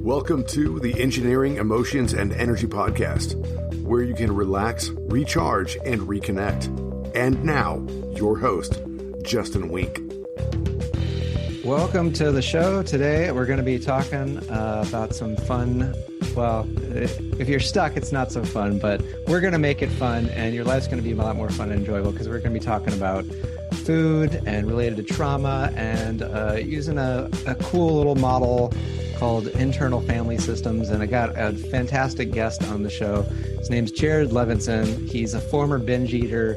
Welcome to the Engineering, Emotions, and Energy Podcast, where you can relax, recharge, and reconnect. And now, your host, Justin Wink. Welcome to the show. Today, we're going to be talking about some fun. Well, if you're stuck, it's not so fun, but we're going to make it fun, and your life's going to be a lot more fun and enjoyable because we're going to be talking about food and related to trauma and using a cool little model called internal family systems. And I got a fantastic guest on the show. His name's Jared Levenson. He's a former binge eater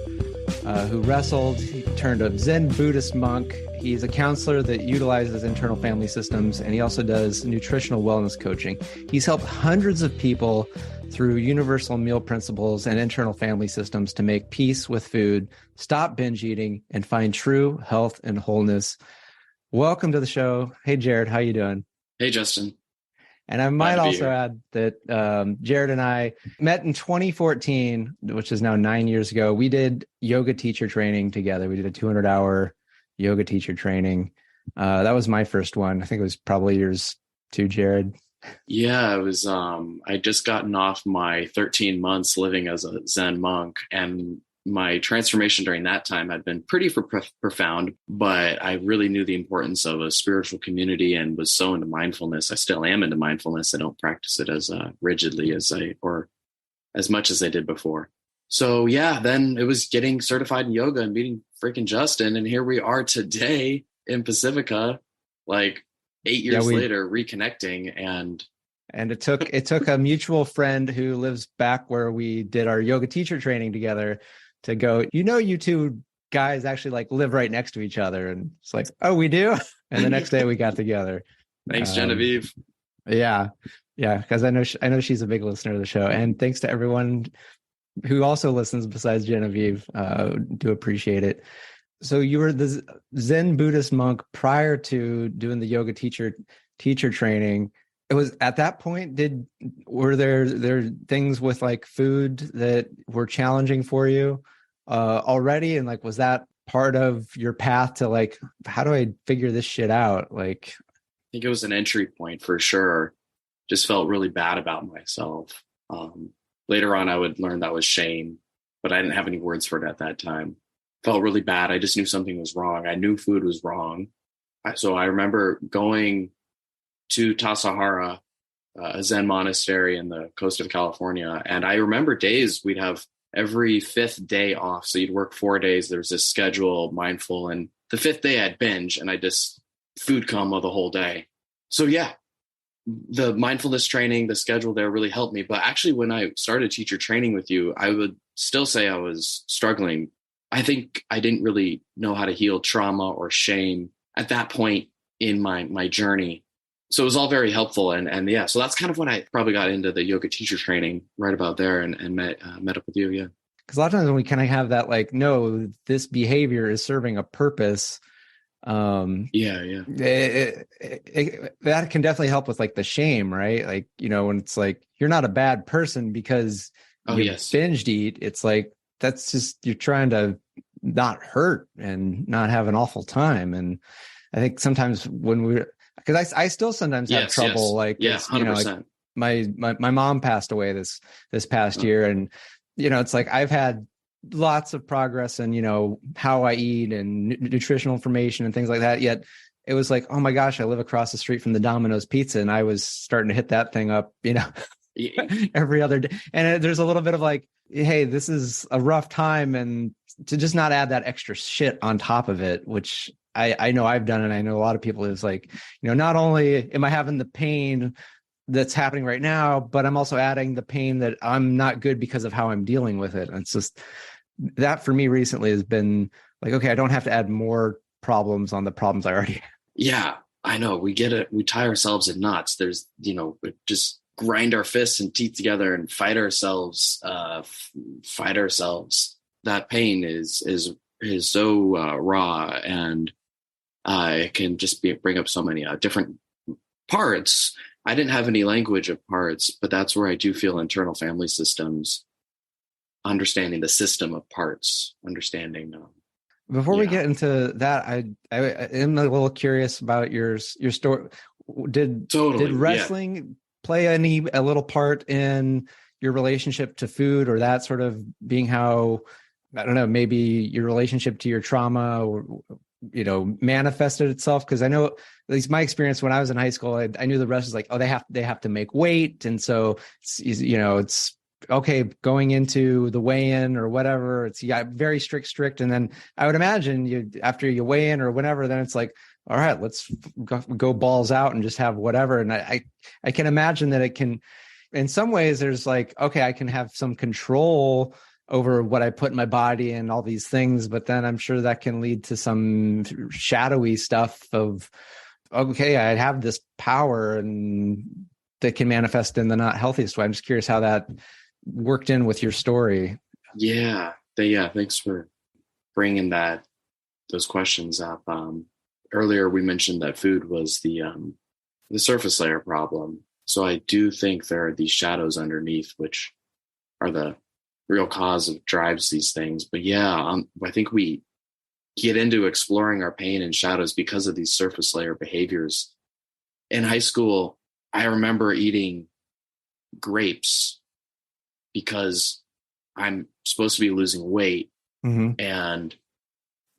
who wrestled. He turned a Zen Buddhist monk. He's a counselor that utilizes internal family systems, and he also does nutritional wellness coaching. He's helped hundreds of people through universal meal principles and internal family systems to make peace with food, stop binge eating, and find true health and wholeness. Welcome to the show. Hey, Jared, how you doing? Hey, Justin. And I might also add that Jared and I met in 2014, which is now 9 years ago. We did yoga teacher training together. We did a 200-hour yoga teacher training. That was my first one. I think it was probably yours too, Jared. Yeah, it was. I just gotten off my 13 months living as a Zen monk, and my transformation during that time had been pretty profound, but I really knew the importance of a spiritual community and was so into mindfulness. I still am into mindfulness. I don't practice it as rigidly or as much as I did before. So yeah, then it was getting certified in yoga and meeting freaking Justin. And here we are today in Pacifica, like 8 years later, reconnecting. And it took a mutual friend who lives back where we did our yoga teacher training together to go, you two guys actually like live right next to each other. And it's like, oh, we do. And the next day we got together. Thanks, Genevieve. Yeah. Because I know she's a big listener to the show. And thanks to everyone who also listens besides Genevieve. Do appreciate it. So you were the Zen Buddhist monk prior to doing the yoga teacher training. It was at that point, were there things with like food that were challenging for you already? And like, was that part of your path to like, how do I figure this shit out? Like, I think it was an entry point for sure. Just felt really bad about myself. Later on, I would learn that was shame, but I didn't have any words for it at that time. Felt really bad. I just knew something was wrong. I knew food was wrong. So I remember going to Tassajara, a Zen monastery in the coast of California. And I remember days we'd have every fifth day off. So you'd work 4 days. There was this schedule, mindful. And the fifth day I'd binge and I just food coma the whole day. So yeah, the mindfulness training, the schedule there really helped me. But actually, when I started teacher training with you, I would still say I was struggling. I think I didn't really know how to heal trauma or shame at that point in my journey. So it was all very helpful. And yeah, so that's kind of when I probably got into the yoga teacher training right about there and met up with you. Yeah. Because a lot of times when we kind of have that, like, no, this behavior is serving a purpose. That can definitely help with like the shame, right? Like, when it's like, you're not a bad person because you binged eat. It's like, that's just, you're trying to not hurt and not have an awful time. And I think sometimes because I still sometimes have trouble. Like, 100%. Like my mom passed away this past year, and it's like I've had lots of progress in how I eat and nutritional information and things like that. Yet it was like, oh my gosh, I live across the street from the Domino's Pizza, and I was starting to hit that thing up, every other day. And there's a little bit of like, hey, this is a rough time, and to just not add that extra shit on top of it, which I know I've done, and I know a lot of people is like, not only am I having the pain that's happening right now, but I'm also adding the pain that I'm not good because of how I'm dealing with it. And it's just that for me recently has been like, okay, I don't have to add more problems on the problems I already have. Yeah, I know. We get it. We tie ourselves in knots. There's, just grind our fists and teeth together and fight ourselves. That pain is so raw, and it can just bring up so many different parts. I didn't have any language of parts, but that's where I do feel internal family systems, understanding the system of parts, understanding. Before we get into that, I am a little curious about your story. Totally. did wrestling play a little part in your relationship to food, or that sort of being how, I don't know, maybe your relationship to your trauma or, manifested itself? Because I know, at least my experience when I was in high school, I knew the rest was like, oh, they have to make weight. And so, it's okay, going into the weigh-in or whatever, it's very strict. And then I would imagine after you weigh in or whatever, then it's like, all right, let's go balls out and just have whatever. And I can imagine that it can, in some ways, there's like, okay, I can have some control over what I put in my body and all these things, but then I'm sure that can lead to some shadowy stuff of, okay, I have this power and that can manifest in the not healthiest way. I'm just curious how that worked in with your story. Yeah. Thanks for bringing those questions up. Earlier we mentioned that food was the surface layer problem. So I do think there are these shadows underneath, which are the real cause of drives these things. But I think we get into exploring our pain and shadows because of these surface layer behaviors. In high school, I remember eating grapes because I'm supposed to be losing weight, and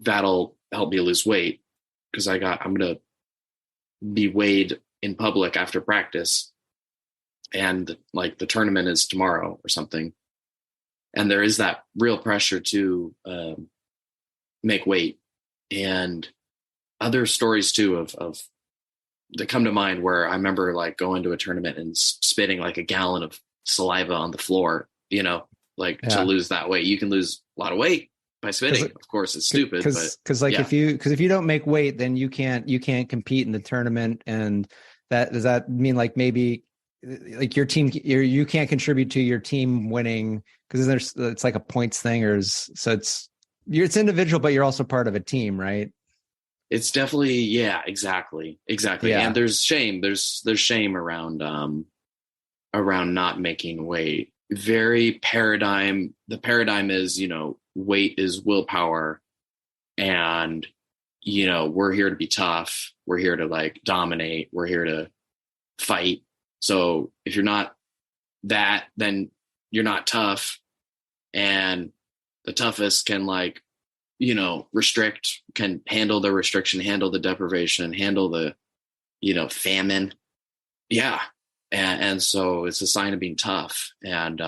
that'll help me lose weight because I'm going to be weighed in public after practice, and like the tournament is tomorrow or something. And there is that real pressure to make weight, and other stories too of that come to mind where I remember like going to a tournament and spitting like a gallon of saliva on the floor, to lose that weight. You can lose a lot of weight by spitting. Of course, it's stupid, because if you don't make weight, then you can't compete in the tournament. And does that mean like maybe like your team, you can't contribute to your team winning because it's like a points thing, it's individual, but you're also part of a team, right? It's definitely, exactly. Yeah. And there's shame. There's shame around not making weight. The paradigm is, weight is willpower, and, we're here to be tough. We're here to like dominate. We're here to fight. So if you're not that, then you're not tough. And the toughest can restrict, can handle the restriction, handle the deprivation, handle the, famine. Yeah. And so it's a sign of being tough. And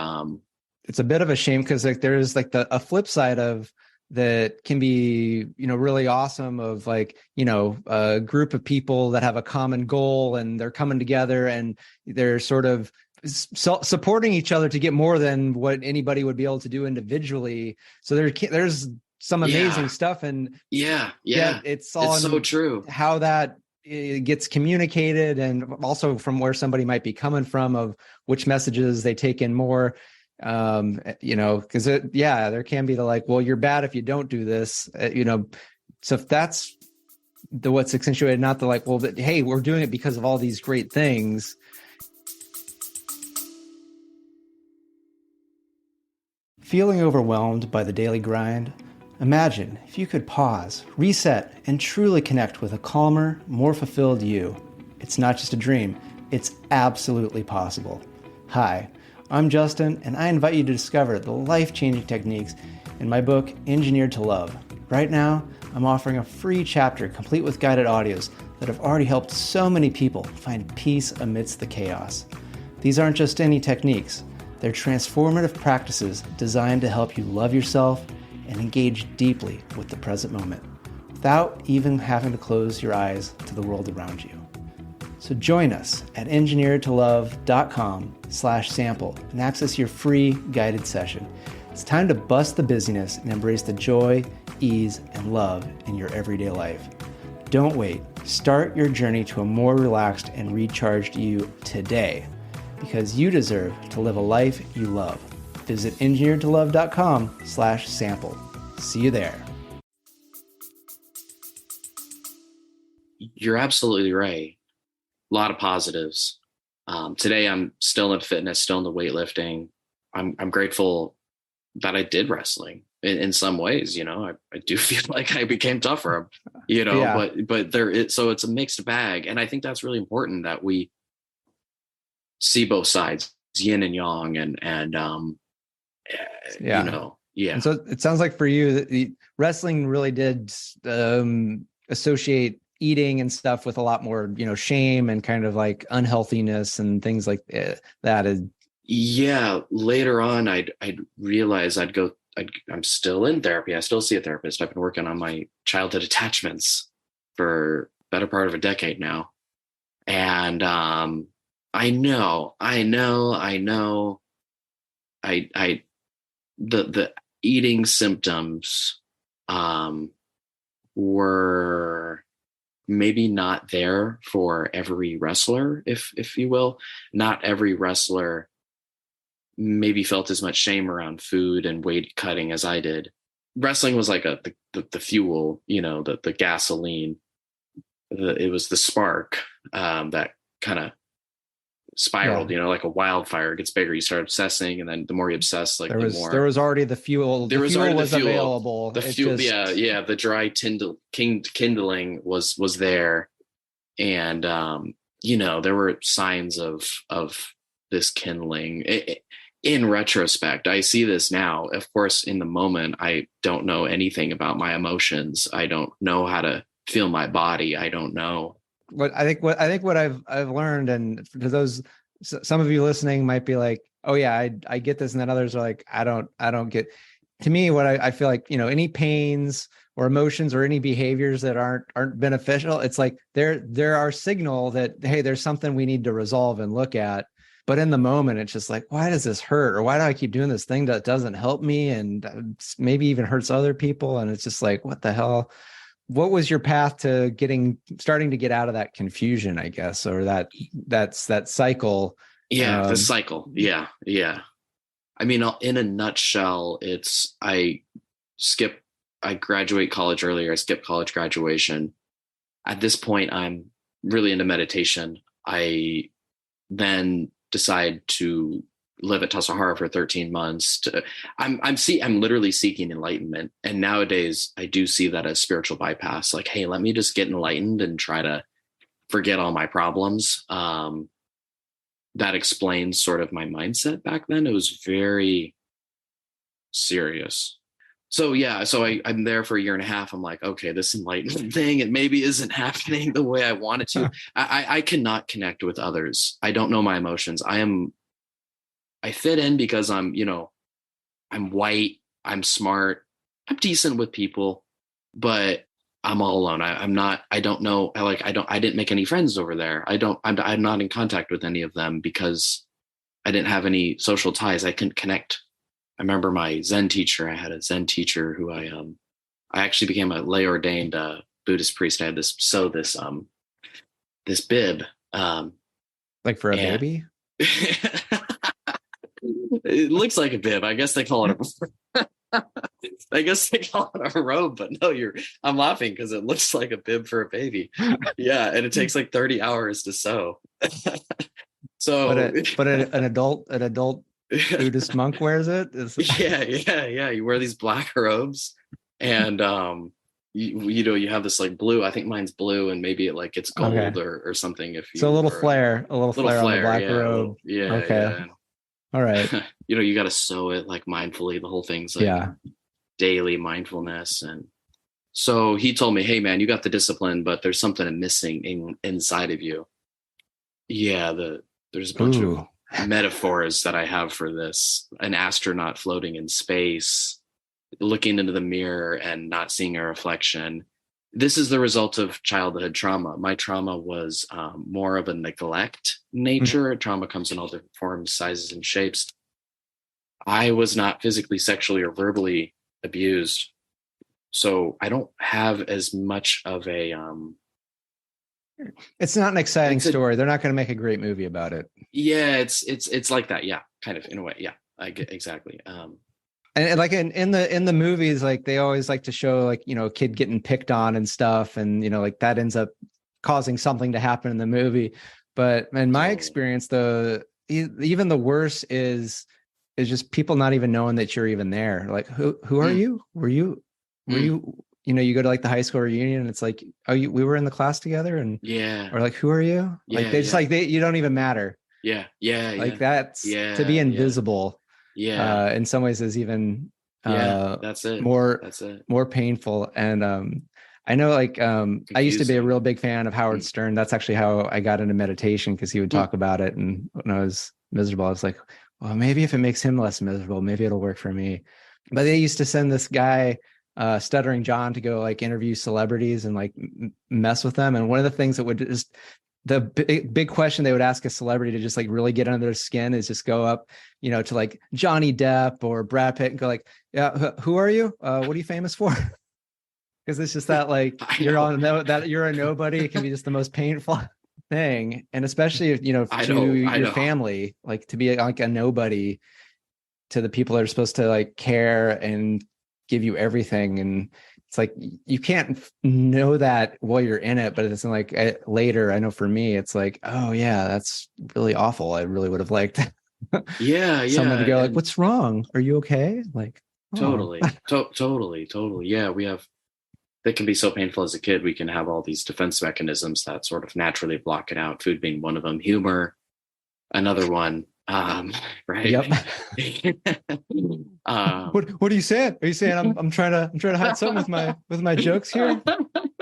it's a bit of a shame because like there's like a flip side of that can be, really awesome of like, a group of people that have a common goal and they're coming together and they're sort of supporting each other to get more than what anybody would be able to do individually. So there's some amazing stuff. And it's all so true how that gets communicated, and also from where somebody might be coming from of which messages they take in more. Because there can be the like, well, you're bad if you don't do this, so if that's what's accentuated, not the like, well, but, hey, we're doing it because of all these great things. Feeling overwhelmed by the daily grind? Imagine if you could pause, reset, and truly connect with a calmer, more fulfilled you. It's not just a dream, it's absolutely possible. Hi, I'm Justin, and I invite you to discover the life-changing techniques in my book, Engineered to Love. Right now, I'm offering a free chapter complete with guided audios that have already helped so many people find peace amidst the chaos. These aren't just any techniques. They're transformative practices designed to help you love yourself and engage deeply with the present moment, without even having to close your eyes to the world around you. So join us at engineeredtolove.com/sample and access your free guided session. It's time to bust the busyness and embrace the joy, ease, and love in your everyday life. Don't wait. Start your journey to a more relaxed and recharged you today, because you deserve to live a life you love. Visit engineeredtolove.com/sample. See you there. You're absolutely right. A lot of positives. Today, I'm still in fitness, still in the weightlifting. I'm grateful that I did wrestling in some ways. I do feel like I became tougher. Yeah. but so it's a mixed bag. And I think that's really important that we see both sides, yin and yang, Yeah. yeah. And so it sounds like for you that the wrestling really did associate eating and stuff with a lot more, shame and kind of like unhealthiness and things like that. Yeah. Later on, I'd realize I'm still in therapy. I still see a therapist. I've been working on my childhood attachments for better part of a decade now. And I know the eating symptoms were maybe not there for every wrestler, if you will. Not every wrestler maybe felt as much shame around food and weight cutting as I did. Wrestling was like the fuel, the gasoline. It was the spark that kind of spiraled, like a wildfire. It gets bigger, you start obsessing, and then the more you obsess, like there was already the fuel. There was fuel already was the fuel available. The fuel, yeah. The dry kindling was there, and there were signs of this kindling. In retrospect, I see this now. Of course, in the moment, I don't know anything about my emotions. I don't know how to feel my body. I don't know. What I've learned, and for those, some of you listening might be like, oh yeah, I get this. And then others are like, I don't get. To me, what I feel like, any pains or emotions or any behaviors that aren't beneficial, it's like there are signal that, hey, there's something we need to resolve and look at. But in the moment, it's just like, why does this hurt? Or why do I keep doing this thing that doesn't help me and maybe even hurts other people? And it's just like, what the hell? What was your path to starting to get out of that confusion, I guess, or that cycle? Yeah, the cycle. Yeah. I mean, in a nutshell, it's I graduate college earlier. I skipped college graduation. At this point, I'm really into meditation. I then decide to live at Tassajara for 13 months. I'm literally seeking enlightenment. And nowadays I do see that as spiritual bypass. Like, hey, let me just get enlightened and try to forget all my problems. That explains sort of my mindset back then. It was very serious. So yeah, I'm there for a year and a half. I'm like, okay, this enlightenment thing, it maybe isn't happening the way I want it to. I cannot connect with others. I don't know my emotions. I fit in because I'm white, I'm smart, I'm decent with people, but I'm all alone. I don't know. I didn't make any friends over there. I'm not in contact with any of them because I didn't have any social ties. I couldn't connect. I remember my Zen teacher. I had a Zen teacher who I actually became a lay ordained Buddhist priest. I had this bib. Like for a baby? It looks like a bib. I guess they call it a robe, but no, I'm laughing because it looks like a bib for a baby. Yeah, and it takes like 30 hours to sew. So but an adult Buddhist monk wears it? Yeah. You wear these black robes and you have this like blue. I think mine's blue and maybe it's gold or something. So a little flare on the black robe. Okay. Yeah. All right. You got to sew it like mindfully. The whole thing's like daily mindfulness. And so he told me, hey man, you got the discipline, but there's something missing inside of you. Yeah. There's a bunch of metaphors that I have for this. An astronaut floating in space, looking into the mirror and not seeing a reflection. This is the result of childhood trauma. My trauma was more of a neglect nature. Mm-hmm. Trauma comes in all different forms, sizes, and shapes. I was not physically, sexually, or verbally abused. So I don't have as much of a... it's not an exciting story. They're not going to make a great movie about it. Yeah, it's like that. Yeah, kind of in a way. Yeah, I get exactly. And like in the movies, like they always like to show like, a kid getting picked on and stuff. And, like that ends up causing something to happen in the movie. But in my experience, even the worst is just people not even knowing that you're even there. Like, who are you? Were you, you go to like the high school reunion and it's like, oh, we were in the class together, and yeah, or like, who are you? yeah, Like they just like you don't even matter. yeah, Like yeah, that's yeah, to be invisible. yeah, In some ways is even yeah. That's it. more That's it. more painful. And I know like I used to be a Confusing. real big fan of Howard Stern. That's actually how I got into meditation, because he would talk about it. And when I was miserable, I was like, well, maybe if it makes him less miserable, maybe it'll work for me. But they used to send this guy, Stuttering John, to go like interview celebrities and like mess with them. And one of the things that would just, the big question they would ask a celebrity to just like really get under their skin is just go up, to like Johnny Depp or Brad Pitt and go like, yeah, who are you? What are you famous for? Because it's just that like that you're a nobody. It can be just the most painful thing. And especially if, your family, like to be like a nobody to the people that are supposed to like care and give you everything. And it's like, you can't know that while you're in it, but it's like later, I know for me, it's like, oh yeah, that's really awful. I really would have liked someone to go like, what's wrong? Are you okay? Like, totally, totally. Yeah. That can be so painful as a kid. We can have all these defense mechanisms that sort of naturally block it out. Food being one of them, humor, another one. Right. Yep. What are you saying? Are you saying I'm trying to hide something with my jokes here?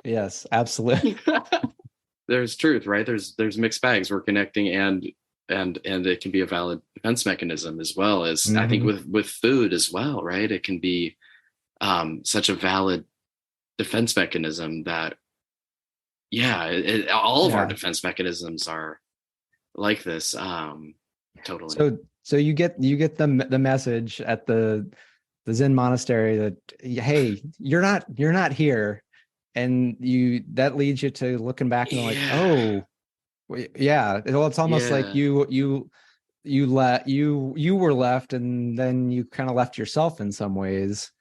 Yes, absolutely. There's truth, right? There's mixed bags. We're connecting, and it can be a valid defense mechanism as well as I think with food as well, right? It can be such a valid defense mechanism that all of our defense mechanisms are like this. Totally. So you get the message at the Zen monastery that, hey, you're not here, and that leads you to looking back and like, oh yeah, well, it's almost like you were left, and then you kind of left yourself in some ways.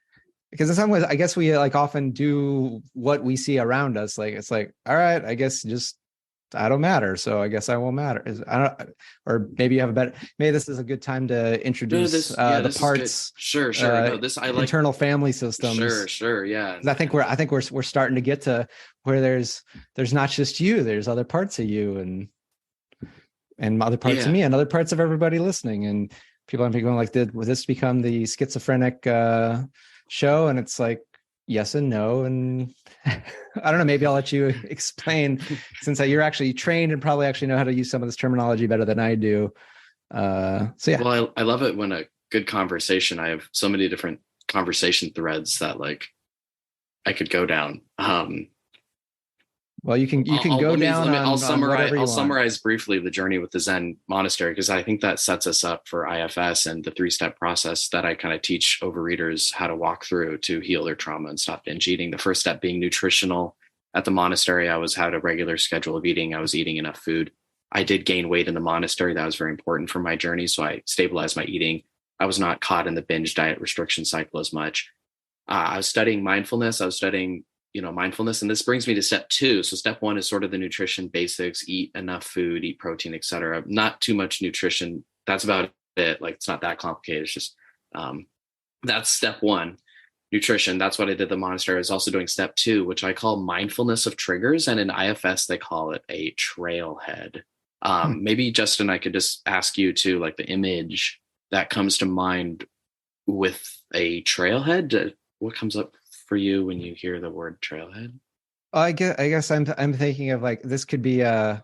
Because in some ways, I guess we like often do what we see around us. Like, it's like, all right, I guess just I don't matter, so I guess I won't matter. Or maybe you have a better. Maybe this is a good time to introduce the parts. Sure. No, I like internal family systems. Sure. Yeah. I think we're starting to get to where there's not just you. There's other parts of you and other parts of me and other parts of everybody listening. And people might be going like, will this become the schizophrenic show? And it's like, yes and no. And I don't know, maybe I'll let you explain, since you're actually trained and probably actually know how to use some of this terminology better than I do. So yeah. Well, I love it when a good conversation, I have so many different conversation threads that like I could go down. Well, you can go down. I'll summarize briefly the journey with the Zen monastery, because I think that sets us up for IFS and the 3-step process that I kind of teach overeaters how to walk through to heal their trauma and stop binge eating. The first step being nutritional. At the monastery, I had a regular schedule of eating. I was eating enough food. I did gain weight in the monastery. That was very important for my journey. So I stabilized my eating. I was not caught in the binge diet restriction cycle as much. I was studying mindfulness. I was studying mindfulness. And this brings me to step 2. So step 1 is sort of the nutrition basics, eat enough food, eat protein, etc. Not too much nutrition. That's about it. Like, it's not that complicated. It's just, that's step 1, nutrition. That's what I did at the monastery. I was also doing step 2, which I call mindfulness of triggers. And in IFS, they call it a trailhead. Maybe Justin, I could just ask you to, like, the image that comes to mind with a trailhead. What comes up for you when you hear the word trailhead? I guess I'm thinking of like, this could be a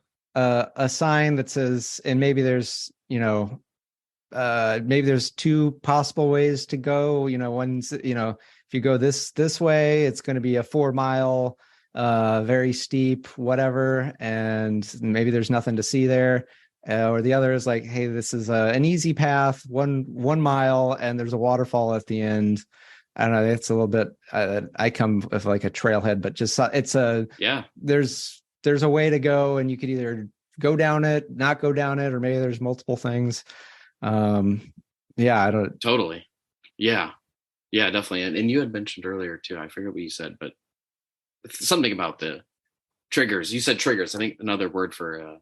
sign that says, and maybe there's maybe there's 2 possible ways to go. One's if you go this way, it's going to be a 4-mile, very steep, whatever, and maybe there's nothing to see there. Or the other is like, hey, this is an easy path, 1 mile, and there's a waterfall at the end. I don't know. It's a little bit. I come with like a trailhead, but just it's there's a way to go, and you could either go down it, not go down it, or maybe there's multiple things. I don't totally. Yeah, definitely. And you had mentioned earlier too. I forget what you said, but something about the triggers. You said triggers. I think another word for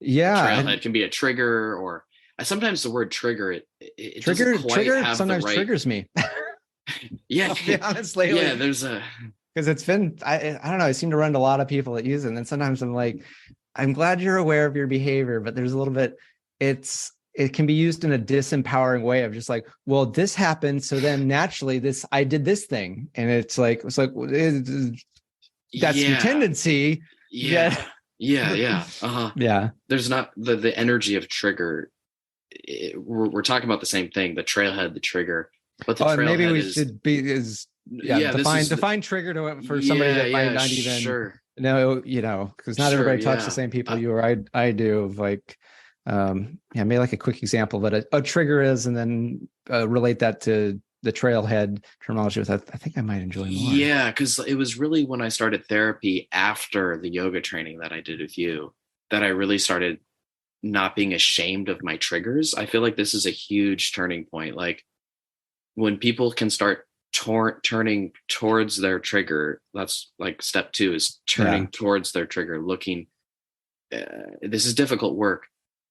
trailhead can be a trigger, or sometimes the word trigger it trigger sometimes triggers me. Yeah, I'll be honest lately. Yeah, there's a because it's been, I don't know, I seem to run into a lot of people that use it. And then sometimes I'm like, I'm glad you're aware of your behavior, but there's a little bit, it can be used in a disempowering way of just like, well, this happened. So then naturally I did this thing. And it's like, that's your tendency. Yeah. Yeah. Uh-huh. Yeah. There's not the energy of trigger. We're talking about the same thing, the trailhead, the trigger, but the trailhead maybe we is, should be define trigger for somebody that might not even know, because not everybody talks the same people you or I do, of like, maybe like a quick example that a trigger is, and then relate that to the trailhead terminology, which I think I might enjoy more. Yeah, because it was really when I started therapy after the yoga training that I did with you that I really started not being ashamed of my triggers. I feel like this is a huge turning point. Like when people can start turning towards their trigger, that's like step 2 is turning towards their trigger, looking. This is difficult work,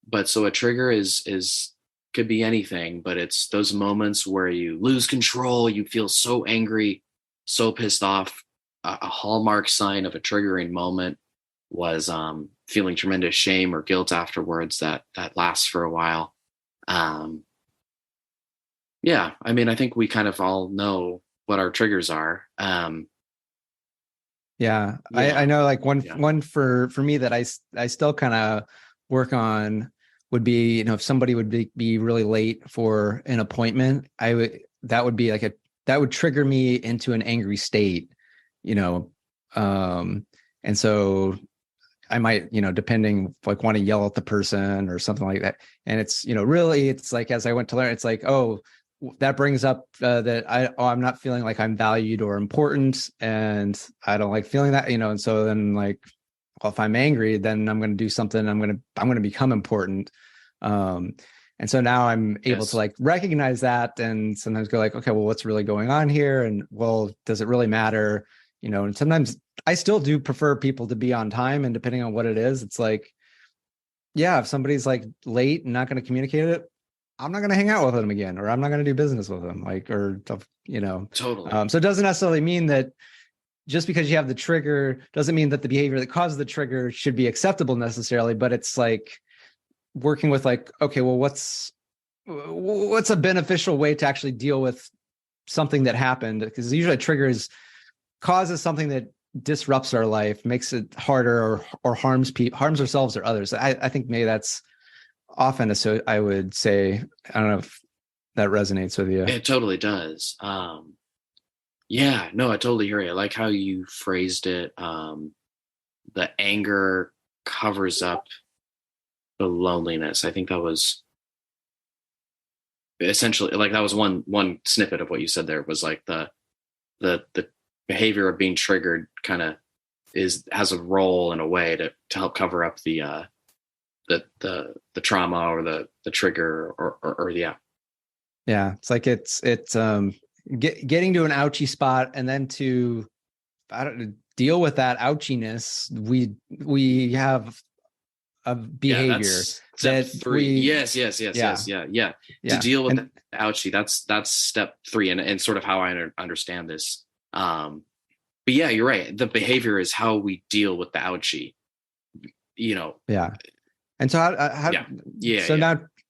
but so a trigger is could be anything, but it's those moments where you lose control, you feel so angry, so pissed off. A hallmark sign of a triggering moment was feeling tremendous shame or guilt afterwards that lasts for a while. Yeah, I mean, I think we kind of all know what our triggers are. I know like one for me that I still kind of work on would be, if somebody would be really late for an appointment, that would trigger me into an angry state, and so I might, depending, like want to yell at the person or something like that. And it's, really, it's like, as I went to learn, it's like, oh, that brings up that I'm not feeling like I'm valued or important, and I don't like feeling that, and so then like, well, if I'm angry, then I'm going to do something. I'm going to become important. And so now I'm able to like recognize that and sometimes go like, okay, well, what's really going on here? And well, does it really matter? And sometimes I still do prefer people to be on time, and depending on what it is, it's like, yeah, if somebody's like late and not going to communicate it, I'm not going to hang out with them again, or I'm not going to do business with them. Totally. So it doesn't necessarily mean that just because you have the trigger doesn't mean that the behavior that caused the trigger should be acceptable necessarily, but it's like working with like, okay, well, what's a beneficial way to actually deal with something that happened? Because usually a trigger causes something that disrupts our life, makes it harder or harms ourselves or others. I think maybe that's often, so I would say, I don't know if that resonates with you. It totally does. Yeah, no, I totally hear you. I like how you phrased it. The anger covers up the loneliness. I think that was essentially, like, that was one snippet of what you said there, was like the behavior of being triggered kind of has a role in a way to help cover up the trauma or the trigger or yeah, it's like it's getting to an ouchy spot, and then to deal with that ouchiness, we have a behavior step 3. Yes. To deal with the ouchie, that's step 3, and sort of how I understand this. But yeah, you're right. The behavior is how we deal with the ouchie. Yeah. And so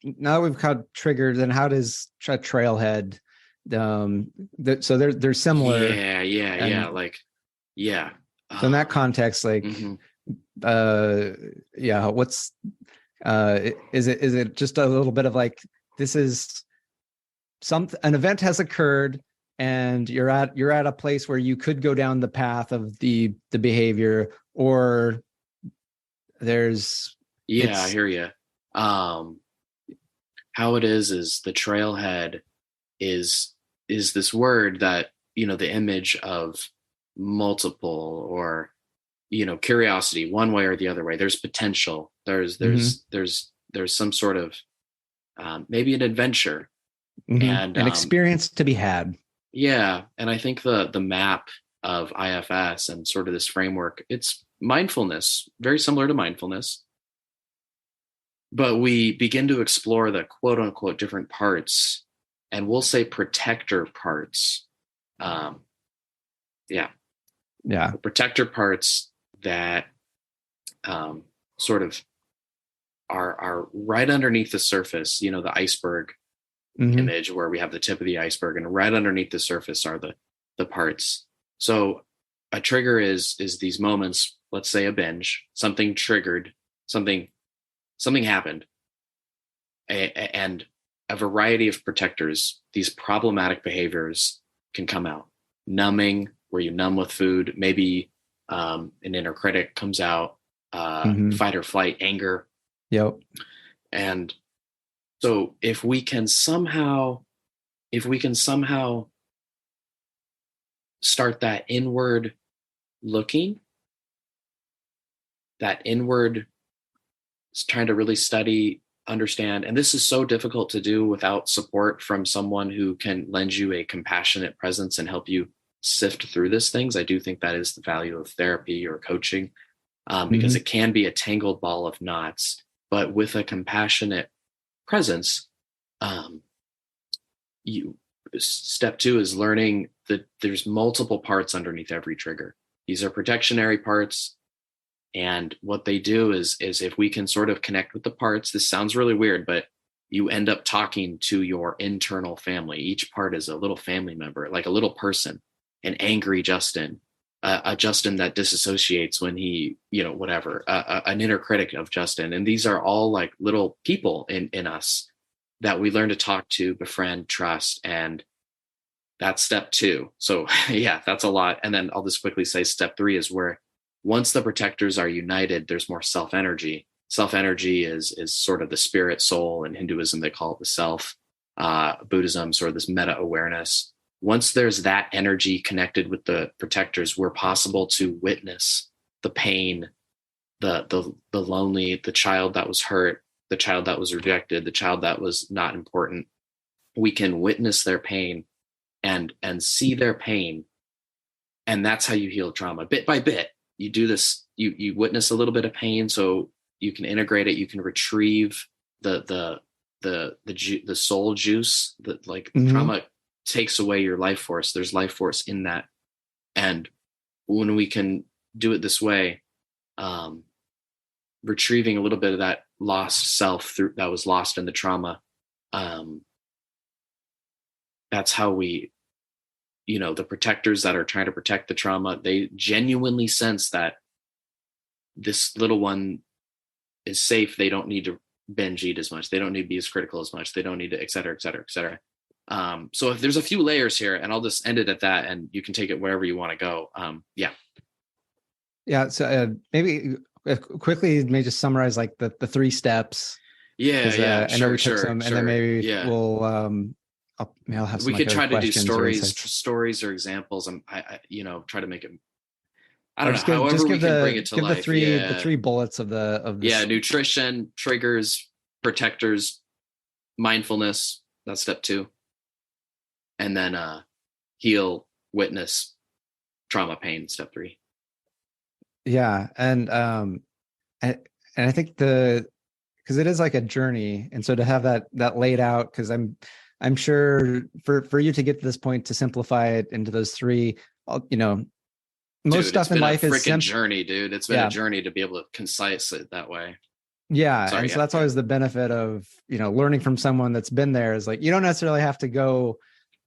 now we've got triggered, then how does a trailhead? So they're similar. So in that context, like, what's is it just a little bit of like, this is an event has occurred, and you're at a place where you could go down the path of the behavior, or there's I hear you. How it is the trailhead is this word that, the image of multiple, or curiosity one way or the other way. There's potential. There's some sort of maybe an adventure, and an experience to be had. Yeah, and I think the map of IFS and sort of this framework, it's mindfulness, very similar to mindfulness. But we begin to explore the quote unquote different parts, and we'll say protector parts. Yeah. The protector parts that sort of are right underneath the surface, the iceberg image where we have the tip of the iceberg, and right underneath the surface are the parts. So a trigger is these moments, let's say a binge, something triggered, something happened, and a variety of protectors, these problematic behaviors can come out. Numbing, where you numb with food, maybe an inner critic comes out, fight or flight, anger. Yep. And so if we can somehow start that inward looking, that inward trying to really study, understand, and this is so difficult to do without support from someone who can lend you a compassionate presence and help you sift through these things. I do think that is the value of therapy or coaching, because it can be a tangled ball of knots, but with a compassionate presence, step 2 is learning that there's multiple parts underneath every trigger. These are protectionary parts. And what they do is if we can sort of connect with the parts, this sounds really weird, but you end up talking to your internal family. Each part is a little family member, like a little person, an angry Justin, a Justin that disassociates when he, whatever, an inner critic of Justin. And these are all like little people in us that we learn to talk to, befriend, trust. And that's step 2. So yeah, that's a lot. And then I'll just quickly say step 3 is where once the protectors are united, there's more self-energy. Self-energy is sort of the spirit, soul. In Hinduism, they call it the self. Buddhism, sort of this meta-awareness. Once there's that energy connected with the protectors, we're possible to witness the pain, the lonely, the child that was hurt, the child that was rejected, the child that was not important. We can witness their pain and see their pain. And that's how you heal trauma, bit by bit. You do this, you witness a little bit of pain, so you can integrate it. You can retrieve the soul juice that trauma takes away your life force. There's life force in that. And when we can do it this way, retrieving a little bit of that lost self that was lost in the trauma, that's how we, the protectors that are trying to protect the trauma, they genuinely sense that this little one is safe. They don't need to binge eat as much. They don't need to be as critical as much. They don't need to, et cetera, et cetera, et cetera. So if there's a few layers here, and I'll just end it at that, and you can take it wherever you want to go. Yeah. So maybe quickly, maybe just summarize like the 3 steps. Yeah. I know we took some, and then maybe we'll, I'll have some. We could try to do stories or examples, and I try to make it. I don't know. However, we can bring it to life. The 3 bullets of this. Nutrition, triggers, protectors, mindfulness. That's step 2, and then heal, witness, trauma, pain. Step 3. Yeah, and I think because it is like a journey, and so to have that laid out, because I'm sure for you to get to this point, to simplify it into those 3, most stuff in life is a journey, dude. It's been a journey to be able to concise it that way. Yeah. So that's always the benefit of, learning from someone that's been there, is like, you don't necessarily have to go,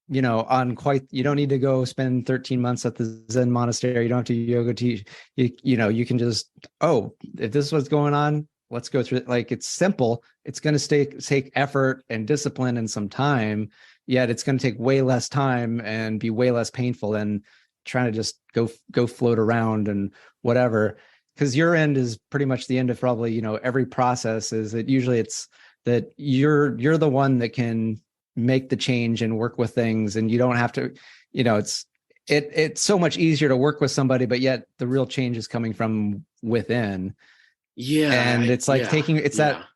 you don't need to go spend 13 months at the Zen monastery. You don't have to yoga teach, you can just, if this is what's going on, let's go through it. Like, it's simple. It's going to take effort and discipline and some time, yet it's going to take way less time and be way less painful than trying to just go float around and whatever. Because your end is pretty much the end of probably, every process. Is that usually it's that you're the one that can make the change and work with things, and you don't have to, it's so much easier to work with somebody, but yet the real change is coming from within. Yeah. And it's like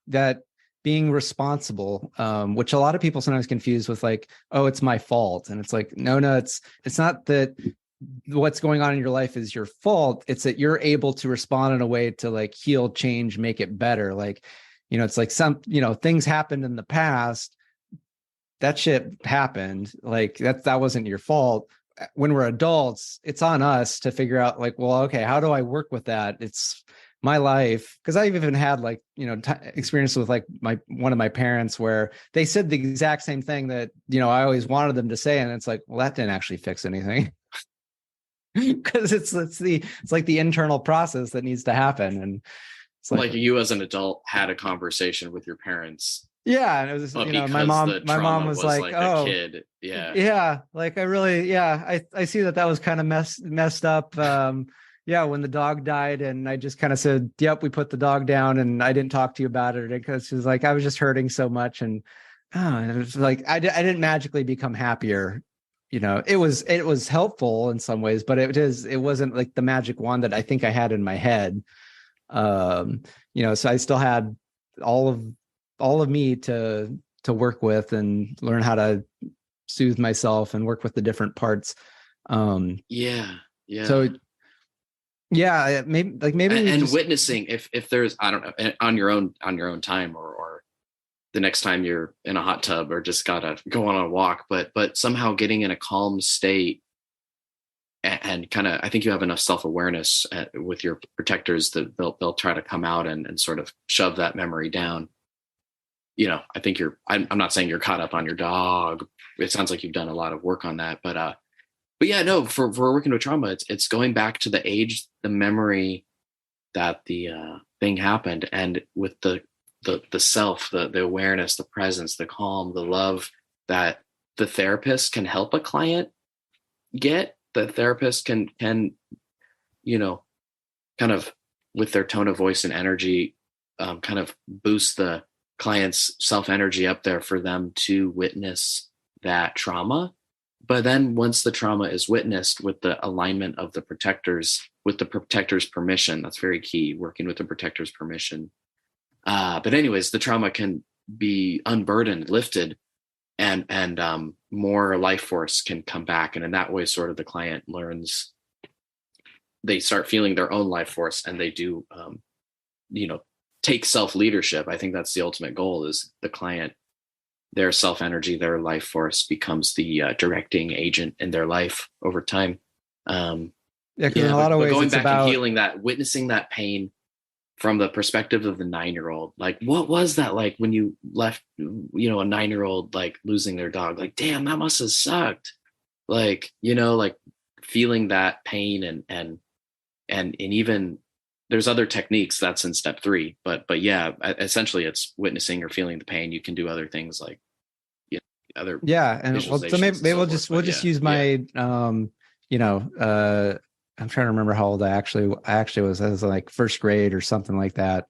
that being responsible, which a lot of people sometimes confuse with like, oh, it's my fault. And it's like, no, it's not that what's going on in your life is your fault. It's that you're able to respond in a way to like heal, change, make it better. Like, it's like things happened in the past. That shit happened. Like that wasn't your fault. when we're adults, it's on us to figure out like, well, okay, how do I work with that? It's my life. Cause I've even had like, experience with like one of my parents where they said the exact same thing that, I always wanted them to say. And it's like, well, that didn't actually fix anything. Cause it's like the internal process that needs to happen. And it's like you as an adult had a conversation with your parents. Yeah. And it was, my mom was like, oh, a kid. Yeah. Yeah. Like I really, I see that was kind of messed up. When the dog died and I just kind of said, yep, we put the dog down and I didn't talk to you about it because she was like, I was just hurting so much. And it was like, I didn't magically become happier. It was helpful in some ways, but it wasn't like the magic wand that I think I had in my head. So I still had all of me to work with and learn how to soothe myself and work with the different parts. So maybe and witnessing if there's, I don't know, on your own time or the next time you're in a hot tub or just gotta go on a walk, but somehow getting in a calm state and kind of, I think you have enough self-awareness with your protectors that they'll try to come out and sort of shove that memory down. I think I'm not saying you're caught up on your dog. It sounds like you've done a lot of work on that, but yeah, no, for working with trauma, it's going back to the age, the memory that the thing happened, and with the self, the awareness, the presence, the calm, the love that the therapist can help a client get. The therapist can kind of with their tone of voice and energy, kind of boost the client's self energy up there for them to witness that trauma. But then once the trauma is witnessed with the alignment of the protectors, with the protector's permission, that's very key, working with the protector's permission. But anyways, the trauma can be unburdened, lifted, and more life force can come back. And in that way, sort of the client learns, they start feeling their own life force, and they do, take self-leadership. I think that's the ultimate goal, is the client, their self-energy, their life force becomes the directing agent in their life over time. In a lot of ways, going it's back about and healing that, witnessing that pain from the perspective of the 9-year-old. Like, what was that like when you left, a 9-year-old, like losing their dog? Like, damn, that must have sucked. Like, like feeling that pain and even there's other techniques that's in step 3, but yeah, essentially it's witnessing or feeling the pain. You can do other things like, other. And so maybe we'll just use my, I'm trying to remember how old I actually was. I was like first grade or something like that.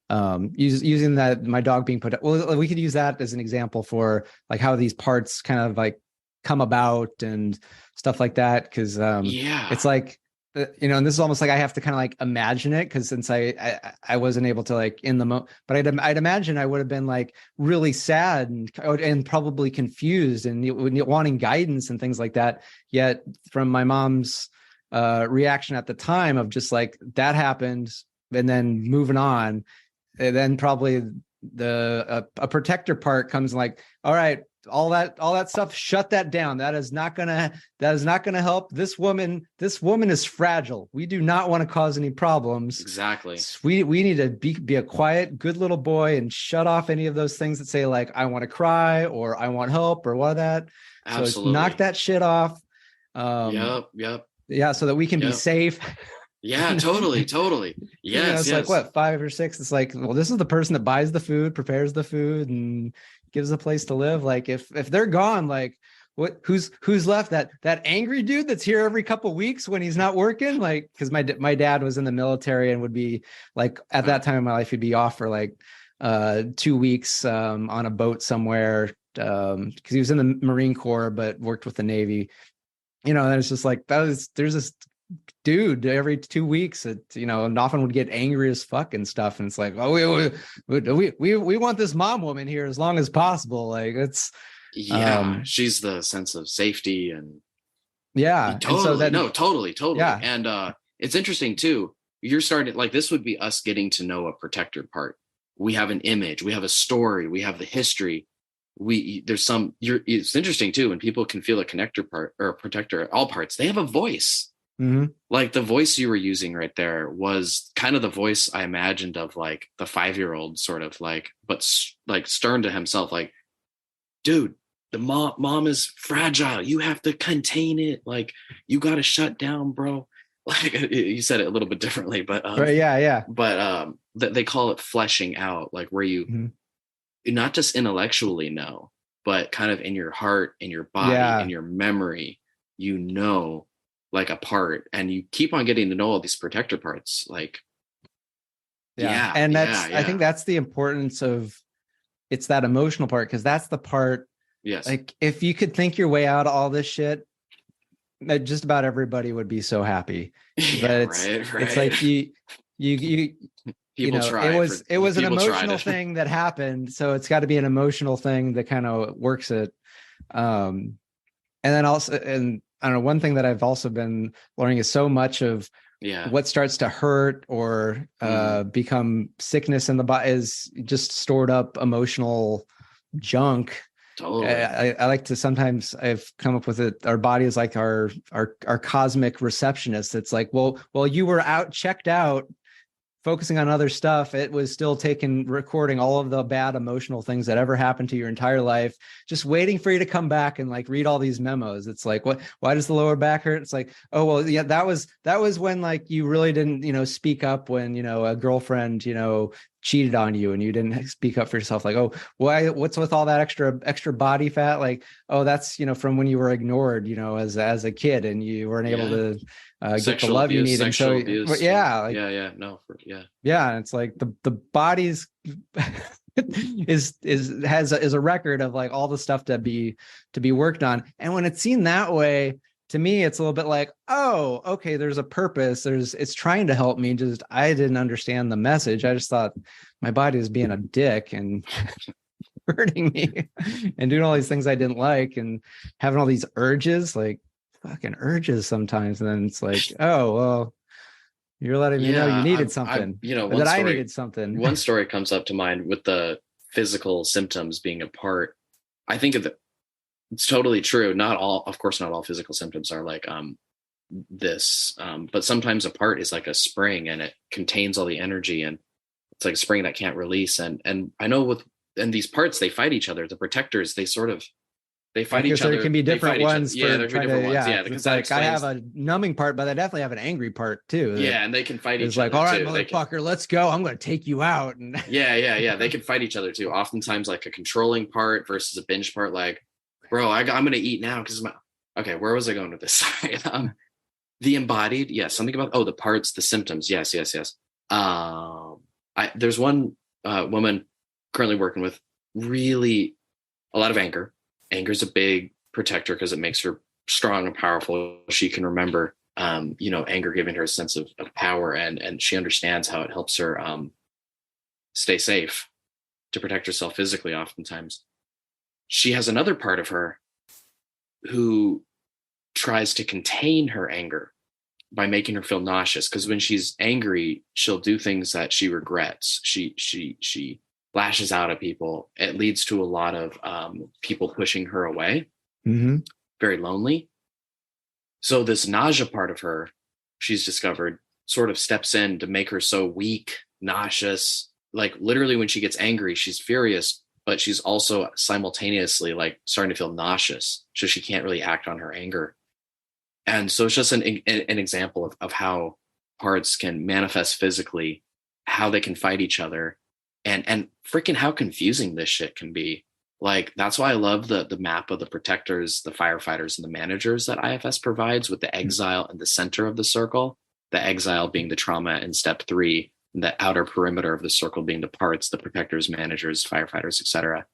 Using that, my dog being put. Well, we could use that as an example for like how these parts kind of like come about and stuff like that. Because it's like, and this is almost like I have to kind of like imagine it, because since I wasn't able to like in the moment, but I'd imagine I would have been like really sad and probably confused and wanting guidance and things like that. Yet from my mom's reaction at the time of just like that happened and then moving on, and then probably a protector part comes like, all right, all that stuff, shut that down. That is not gonna help. This woman is fragile. We do not want to cause any problems. Exactly. We need to be a quiet, good little boy and shut off any of those things that say like, I want to cry or I want help or what that. Absolutely. So knock that shit off. Yep. Yeah, so that we can be safe. Yeah, totally. Yes, it's like what, 5 or 6. It's like, well, this is the person that buys the food, prepares the food, and gives a place to live. Like if they're gone, like who's left? That angry dude that's here every couple of weeks when he's not working. Like, because my dad was in the military and would be like, at that time in my life, he'd be off for like 2 weeks on a boat somewhere, because he was in the Marine Corps but worked with the Navy. And it's just like there's this dude every 2 weeks that, and often would get angry as fuck and stuff. And it's like, oh, we want this mom woman here as long as possible. Like it's, she's the sense of safety and totally. Totally. Yeah. And it's interesting too. You're starting, like, this would be us getting to know a protector part. We have an image, we have a story, we have the history. it's interesting too, when people can feel a connector part or a protector at all parts, they have a voice. Mm-hmm. Like the voice you were using right there was kind of the voice I imagined of like the 5-year-old sort of like, but like stern to himself, like, dude, the mom is fragile. You have to contain it. Like, you got to shut down, bro. Like you said it a little bit differently, but right. Yeah. But they call it fleshing out, like where you Mm-hmm. not just intellectually know, but kind of in your heart, in your body, in your memory, like a part, and you keep on getting to know all these protector parts. Like, and I think that's the importance of, it's that emotional part, because that's the part. Yes. Like, if you could think your way out of all this shit, just about everybody would be so happy. But it's like you try. It was an emotional thing that happened, so it's got to be an emotional thing that kind of works it. And then also, and I don't know, one thing that I've also been learning is so much of what starts to hurt or become sickness in the body is just stored up emotional junk. Totally. I like to, sometimes I've come up with it. Our body is like our cosmic receptionist. It's like, well, you were checked out, focusing on other stuff. It was still recording all of the bad emotional things that ever happened to your entire life, just waiting for you to come back and like read all these memos. It's like, why does the lower back hurt? It's like, oh, well, yeah, that was when like you really didn't, speak up when, a girlfriend, cheated on you and you didn't speak up for yourself. Like, oh, what's with all that extra body fat? Like, oh, that's, from when you were ignored, as a kid and you weren't able to get the love you need. And so, abuse. Yeah. Yeah. It's like the body's has a record of like all the stuff to be worked on. And when it's seen that way, to me, it's a little bit like, oh, okay, there's a purpose. It's trying to help me. Just, I didn't understand the message. I just thought my body was being a dick and hurting me and doing all these things I didn't like and having all these urges, like fucking urges sometimes. And then it's like, oh, well, you're letting me know you needed something. I needed something. One story comes up to mind with the physical symptoms being a part. I think it's totally true. Of course, not all physical symptoms are like this, but sometimes a part is like a spring and it contains all the energy, and it's like a spring that can't release. And I know these parts, they fight each other. The protectors, they fight each other. There can be different ones. There can be different ones. Yeah, it's like I have a numbing part, but I definitely have an angry part too. Yeah, and they can fight each other. It's like, all right, motherfucker, let's go. I'm going to take you out. And yeah. They can fight each other too. Oftentimes, like a controlling part versus a binge part. Like, bro, I'm going to eat now because okay. Where was I going with this? The embodied, yes. Something about the parts, the symptoms. Yes. There's one woman currently working with really a lot of anger. Anger is a big protector because it makes her strong and powerful. She can remember, anger giving her a sense of power, and she understands how it helps her stay safe, to protect herself physically. Oftentimes, she has another part of her who tries to contain her anger by making her feel nauseous. Because when she's angry, she'll do things that she regrets. She lashes out at people. It leads to a lot of people pushing her away. Mm-hmm. Very lonely. So this nausea part of her, she's discovered, sort of steps in to make her so weak, nauseous. Like literally when she gets angry, she's furious, but she's also simultaneously like starting to feel nauseous. So she can't really act on her anger. And so it's just an example of how parts can manifest physically, how they can fight each other, and freaking how confusing this shit can be. Like, that's why I love the map of the protectors, the firefighters, and the managers that IFS provides, with the exile in the center of the circle, the exile being the trauma in step 3, and the outer perimeter of the circle being the parts, the protectors, managers, firefighters, etc.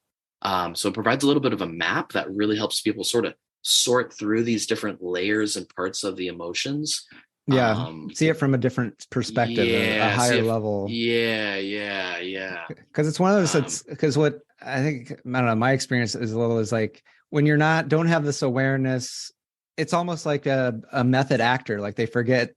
So it provides a little bit of a map that really helps people sort of sort through these different layers and parts of the emotions. See it from a different perspective, a higher level. Because it's one of those, because what I think, I don't know, my experience is like when you're don't have this awareness, it's almost like a method actor. Like they forget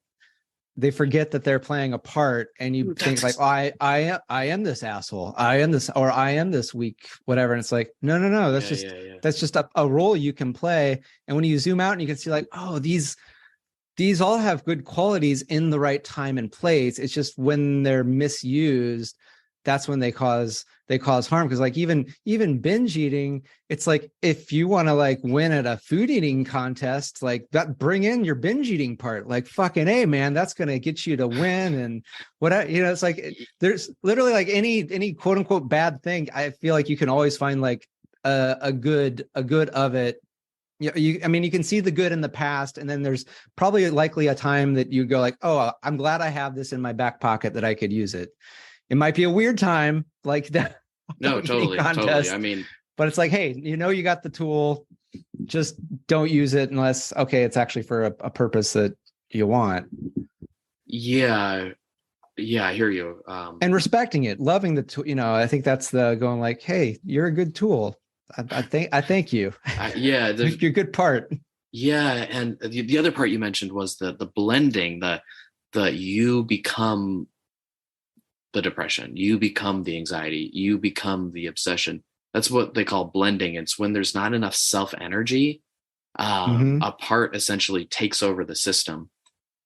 they forget that they're playing a part, and you think like, oh, I am this asshole. I am this, or I am this weak, whatever. And it's like, no. That's just a role you can play. And when you zoom out and you can see like, oh, these all have good qualities in the right time and place. It's just when they're misused, that's when they cause harm. Because like even binge eating, it's like, if you want to like win at a food eating contest, like that, bring in your binge eating part. Like fucking A, man, that's going to get you to win. And what, you know, it's like there's literally like any quote unquote bad thing, I feel like you can always find like a good of it. I mean, you can see the good in the past, and then there's probably likely a time that you go like, oh, I'm glad I have this in my back pocket that I could use it. It might be a weird time like that. No, totally. I mean, but it's like, hey, you got the tool, just don't use it unless, okay, it's actually for a purpose that you want. Yeah, I hear you. And respecting it, loving the tool, I think that's the going like, hey, you're a good tool. I thank you. You're a good part. Yeah, and the other part you mentioned was the blending, the you become the depression, you become the anxiety, you become the obsession. That's what they call blending. It's when there's not enough self energy, a part essentially takes over the system.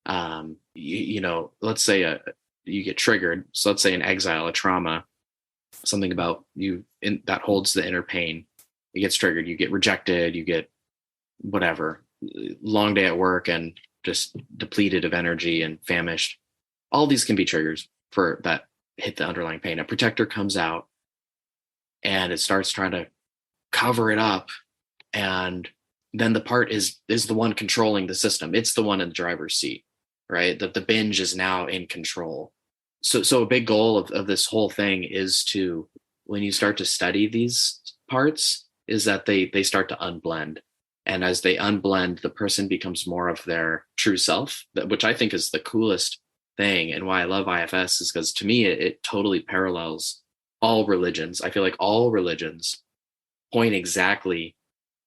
Let's say you get triggered. So let's say an exile, a trauma, something about you that holds the inner pain. It gets triggered. You get rejected. You get whatever, long day at work and just depleted of energy and famished. All these can be triggers for that hit the underlying pain. A protector comes out and it starts trying to cover it up. And then the part is the one controlling the system. It's the one in the driver's seat, right? That the binge is now in control. So a big goal of this whole thing is to, when you start to study these parts, is that they start to unblend. And as they unblend, the person becomes more of their true self, which I think is the coolest thing. And why I love IFS is because to me, it totally parallels all religions. I feel like all religions point exactly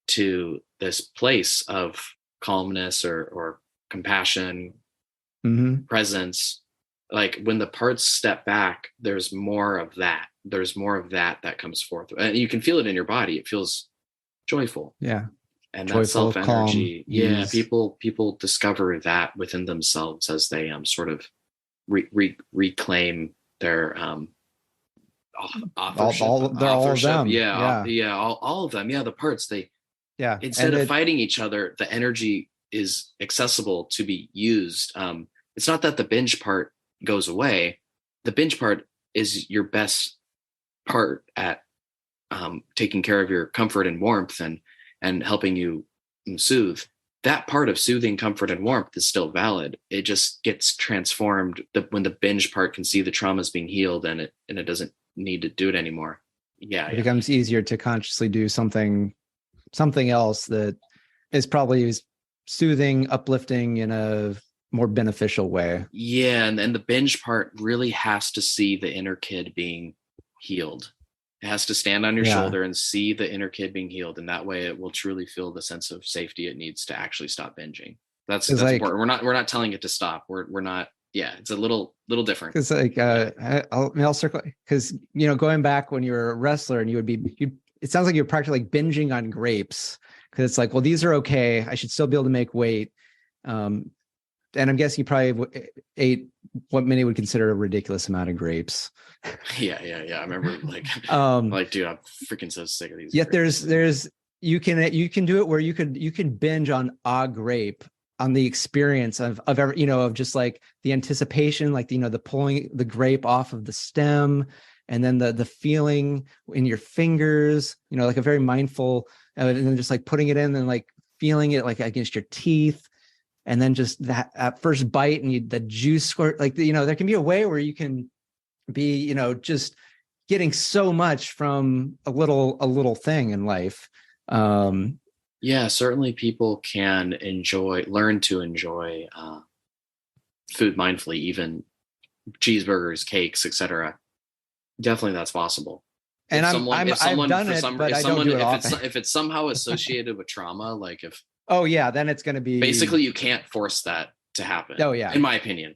to this place of calmness or compassion, presence. Like when the parts step back, there's more of that. There's more of that comes forth. And you can feel it in your body. It feels joyful. Yeah. And that self-energy. Yeah. People discover that within themselves as they sort of reclaim their authorship. All of them. All of them. Yeah. The parts instead of fighting each other, the energy is accessible to be used. It's not that the binge part goes away. The binge part is your best part at taking care of your comfort and warmth and helping you soothe. That part of soothing, comfort, and warmth is still valid. It just gets transformed when the binge part can see the trauma is being healed and it doesn't need to do it anymore. Yeah, it becomes easier to consciously do something else that is probably soothing, uplifting in a more beneficial way. Yeah, and the binge part really has to see the inner kid being healed. It has to stand on your shoulder and see the inner kid being healed, and that way it will truly feel the sense of safety it needs to actually stop binging. That's like, important. We're not telling it to stop. We're not. Yeah, it's a little different. It's like I'll circle, because going back when you were a wrestler and it sounds like you're practically like binging on grapes, because it's like, well, these are okay. I should still be able to make weight. And I'm guessing you probably ate what many would consider a ridiculous amount of grapes. Yeah. I remember like, dude, I'm freaking so sick of these. Yet there's you can do it where you can binge on a grape, on the experience of just like the anticipation, like the pulling the grape off of the stem, and then the feeling in your fingers, like a very mindful, and then just like putting it in and like feeling it like against your teeth. And then just that first bite and the juice squirt, like, there can be a way where you can be, just getting so much from a little thing in life. Yeah, certainly people can learn to enjoy food mindfully, even cheeseburgers, cakes, etc. Definitely that's possible. And I've done it, but I don't do it often. If it's somehow associated with trauma, like if... Oh yeah, then it's going to be... Basically, you can't force that to happen. Oh yeah. In my opinion.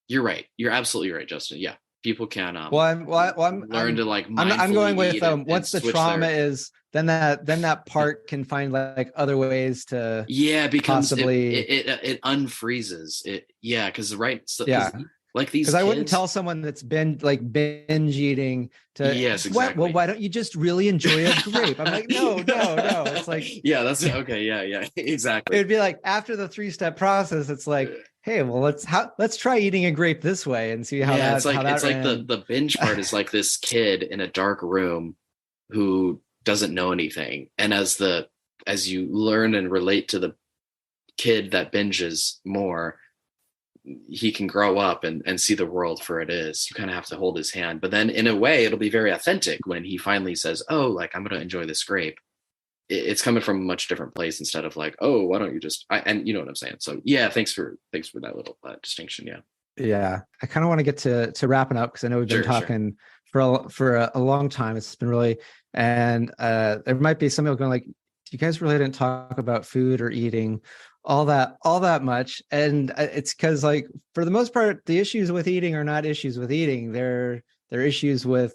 You're right. You're absolutely right, Justin. Yeah. People can learn to like I'm going mindfully with eat and once the switch trauma their, is, then that part can find like other ways to yeah, it becomes possibly it unfreezes it. Yeah, because right, so yeah. because like these Because I wouldn't kids, tell someone that's been like binge eating to yes, what? Well, exactly. why don't you just really enjoy a grape? I'm like, no. It's like, yeah, that's okay. Yeah, it exactly. would be like after the 3-step process, it's like, hey, well, let's try eating a grape this way and see how Yeah, that it's like ran. the binge part is like this kid in a dark room who doesn't know anything, and as you learn and relate to the kid that binges more, he can grow up and see the world for it is. You kind of have to hold his hand, but then in a way it'll be very authentic when he finally says, oh, like I'm going to enjoy this grape. It's coming from a much different place instead of like, oh, why don't you just, and you know what I'm saying? So yeah, thanks for that little distinction. Yeah. Yeah, I kind of want to get to wrapping up because I know we've been talking for a long time. It's been really, and there might be some people going like, you guys really didn't talk about food or eating all that much. And it's because like for the most part, the issues with eating are not issues with eating. They're issues with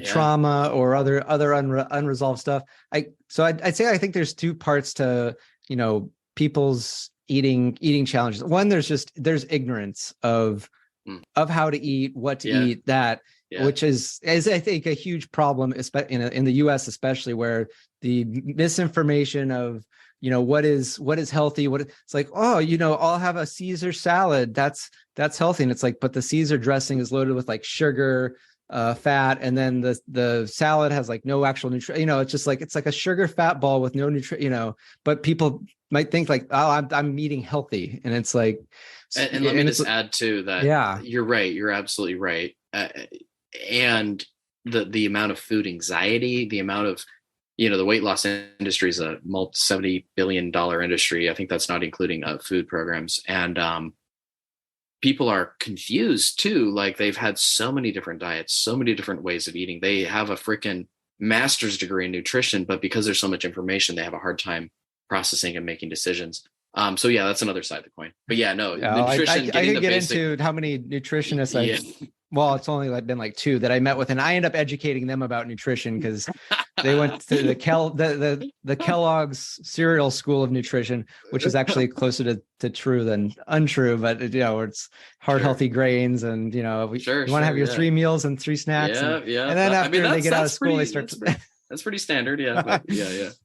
trauma or other unresolved stuff. I'd say I think there's two parts to, people's eating challenges. One, there's ignorance of how to eat, what to eat, which is I think a huge problem, in the US especially, where the misinformation of what is healthy, it's like, oh, I'll have a Caesar salad, that's healthy, and it's like, but the Caesar dressing is loaded with like sugar, fat, and then the salad has like no actual nutrition. It's just like, it's like a sugar fat ball with no nutrition. But people might think like, oh, I'm eating healthy, and it's like, and let me just add too that you're right, you're absolutely right, and the amount of food anxiety, the amount of the weight loss industry is a $70 billion industry. I think that's not including food programs, and people are confused too. Like they've had so many different diets, so many different ways of eating. They have a freaking master's degree in nutrition, but because there's so much information, they have a hard time processing and making decisions. So yeah, that's another side of the coin. But yeah, no, nutrition. I could get into how many nutritionists well, it's only been like 2 that I met with, and I end up educating them about nutrition because they went to the Kellogg's cereal school of nutrition, which is actually closer to true than untrue. But it's heart healthy grains, and you want to have your 3 meals and 3 snacks. And then after they get out of school, they start. That's pretty standard. Yeah. But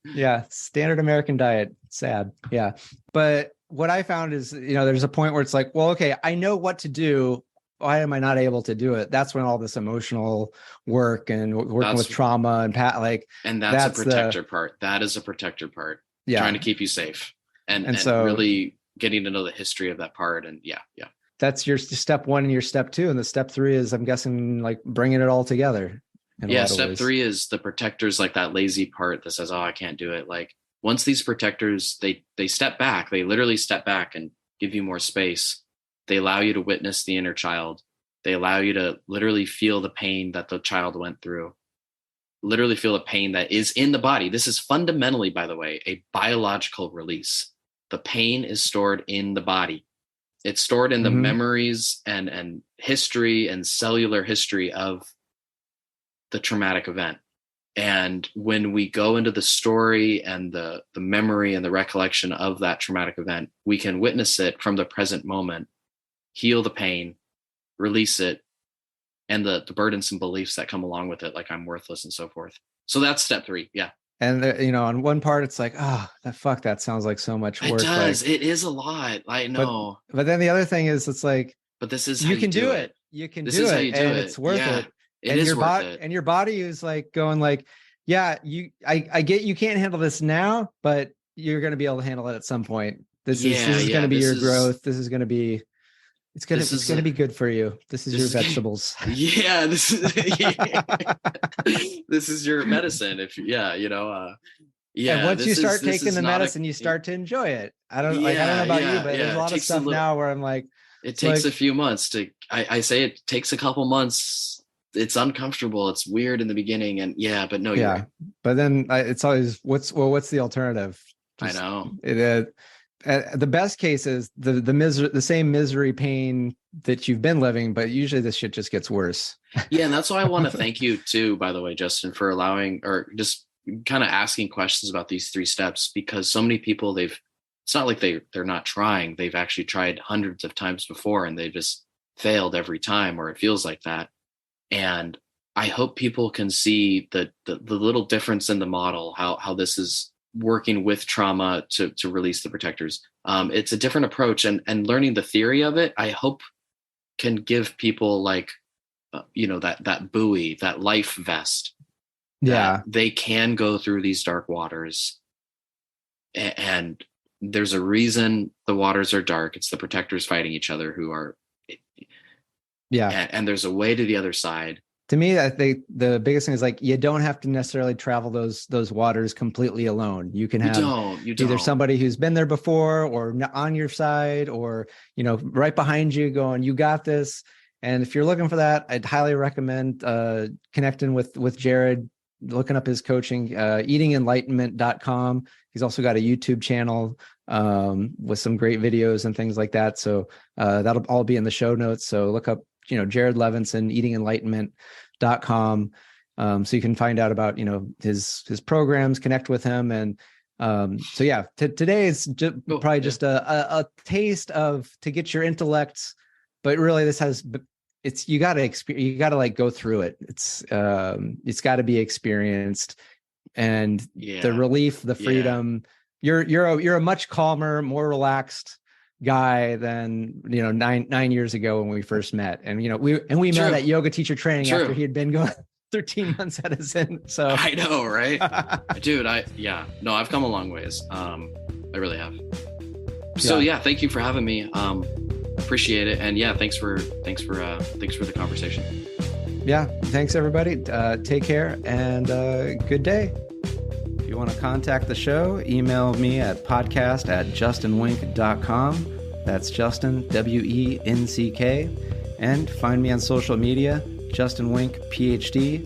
yeah. Standard American diet. Sad. Yeah. But what I found is, there's a point where it's like, well, okay, I know what to do. Why am I not able to do it? That's when all this emotional work and working with trauma and that's a protector part. That is a protector part. Yeah. Trying to keep you safe and so really getting to know the history of that part. And yeah. That's your step 1 and your step 2. And the step 3 is, I'm guessing, like bringing it all together. Yeah. Step 3 is the protectors, like that lazy part that says, oh, I can't do it. Like once these protectors, they step back, they literally step back and give you more space. They allow you to witness the inner child. They allow you to literally feel the pain that the child went through, literally feel the pain that is in the body. This is fundamentally, by the way, a biological release. The pain is stored in the body. It's stored in the memories and history and cellular history of the traumatic event. And when we go into the story and the memory and the recollection of that traumatic event, we can witness it from the present moment, heal the pain, release it, and the burdensome beliefs that come along with it, like I'm worthless and so forth. So that's step 3. Yeah. And on one part, it's like, that sounds like so much work. It does. It is a lot. I know. But then the other thing is, it's like, but this is you can do it. You can do it, and it's worth it. It is worth it. And your body is like going like, yeah, I get you can't handle this now, but you're going to be able to handle it at some point. This is going to be your growth. This is going to be. It's gonna be good for you. This is your vegetables. Yeah, this is your medicine. And once you start taking the medicine, you start to enjoy it. I don't know about you, but there's a lot of stuff now where I'm like, it takes a few months to. I say it takes a couple months. It's uncomfortable. It's weird in the beginning, and but no, you're right. But then it's always what's the alternative? I know. the best case is the same misery pain that you've been living, but usually this shit just gets worse. Yeah, and that's why I want to thank you too, by the way, Justin, for allowing or just kind of asking questions about these 3 steps, because so many people it's not like they're not trying. They've actually tried hundreds of times before and they just failed every time, or it feels like that. And I hope people can see the little difference in the model, how this is working with trauma to release the protectors. It's a different approach, and learning the theory of it, I hope can give people like, that buoy, that life vest. Yeah. They can go through these dark waters, and there's a reason the waters are dark. It's the protectors fighting each other who are. Yeah. And there's a way to the other side. To me, I think the biggest thing is like, you don't have to necessarily travel those waters completely alone. You can have either somebody who's been there before, or on your side, or, right behind you going, you got this. And if you're looking for that, I'd highly recommend connecting with Jared, looking up his coaching, eatingenlightenment.com. He's also got a YouTube channel with some great videos and things like that. So that'll all be in the show notes. So look up, Jared Levenson, eatingenlightenment.com. So you can find out about, his programs, connect with him. And so, yeah, today is just a taste to get your intellect, but really you got to like go through it. It's got to be experienced, and the relief, the freedom, you're a much calmer, more relaxed guy than 9 years ago when we first met. And we met at yoga teacher training after he had been going 13 months at his end. So I know, right? Dude, I've come a long ways. I really have. So thank you for having me. Appreciate it. And thanks for the conversation. Yeah, thanks everybody. Take care and good day. If you want to contact the show, email me at podcast@justinwink.com. That's Justin, WENCK. And find me on social media, Justin Wink, Ph.D.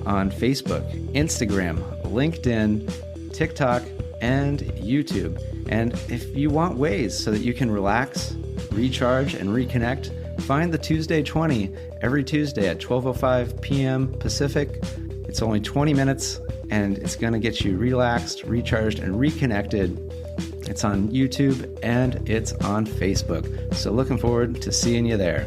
on Facebook, Instagram, LinkedIn, TikTok, and YouTube. And if you want ways so that you can relax, recharge, and reconnect, find the Tuesday 20 every Tuesday at 12:05 p.m. Pacific. It's only 20 minutes, and it's going to get you relaxed, recharged, and reconnected. It's on YouTube, and it's on Facebook. So looking forward to seeing you there.